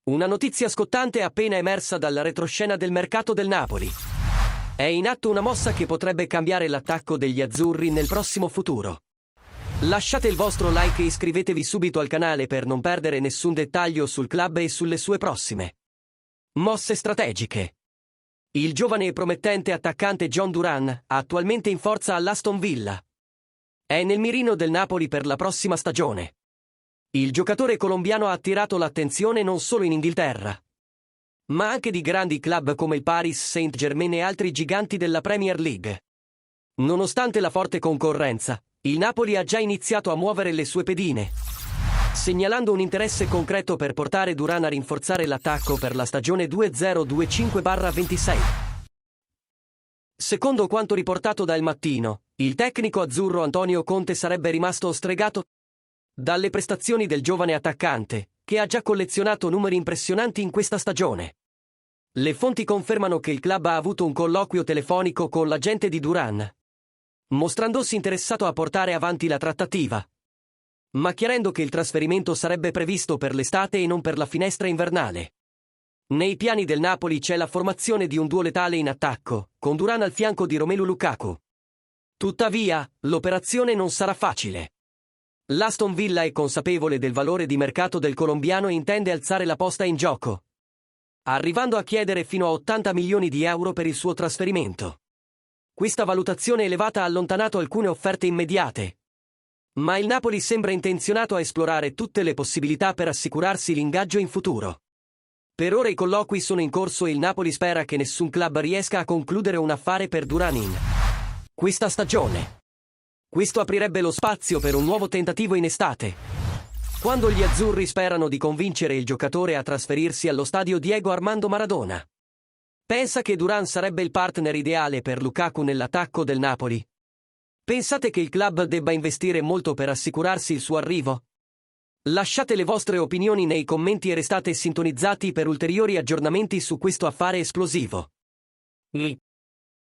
Una notizia scottante è appena emersa dalla retroscena del mercato del Napoli. È in atto una mossa che potrebbe cambiare l'attacco degli azzurri nel prossimo futuro. Lasciate il vostro like e iscrivetevi subito al canale per non perdere nessun dettaglio sul club e sulle sue prossime mosse strategiche. Il giovane e promettente attaccante John Duran, attualmente in forza all'Aston Villa, è nel mirino del Napoli per la prossima stagione. Il giocatore colombiano ha attirato l'attenzione non solo in Inghilterra, ma anche di grandi club come il Paris Saint-Germain e altri giganti della Premier League. Nonostante la forte concorrenza, il Napoli ha già iniziato a muovere le sue pedine, segnalando un interesse concreto per portare Duran a rinforzare l'attacco per la stagione 2025-26. Secondo quanto riportato da El Mattino, il tecnico azzurro Antonio Conte sarebbe rimasto stregato dalle prestazioni del giovane attaccante, che ha già collezionato numeri impressionanti in questa stagione. Le fonti confermano che il club ha avuto un colloquio telefonico con l'agente di Duran, mostrandosi interessato a portare avanti la trattativa, ma chiarendo che il trasferimento sarebbe previsto per l'estate e non per la finestra invernale. Nei piani del Napoli c'è la formazione di un duo letale in attacco, con Duran al fianco di Romelu Lukaku. Tuttavia, l'operazione non sarà facile. L'Aston Villa è consapevole del valore di mercato del colombiano e intende alzare la posta in gioco, arrivando a chiedere fino a 80 milioni di euro per il suo trasferimento. Questa valutazione elevata ha allontanato alcune offerte immediate, ma il Napoli sembra intenzionato a esplorare tutte le possibilità per assicurarsi l'ingaggio in futuro. Per ora i colloqui sono in corso e il Napoli spera che nessun club riesca a concludere un affare per Duran in questa stagione. Questo aprirebbe lo spazio per un nuovo tentativo in estate, quando gli azzurri sperano di convincere il giocatore a trasferirsi allo stadio Diego Armando Maradona. Pensa che Duran sarebbe il partner ideale per Lukaku nell'attacco del Napoli? Pensate che il club debba investire molto per assicurarsi il suo arrivo? Lasciate le vostre opinioni nei commenti e restate sintonizzati per ulteriori aggiornamenti su questo affare esplosivo.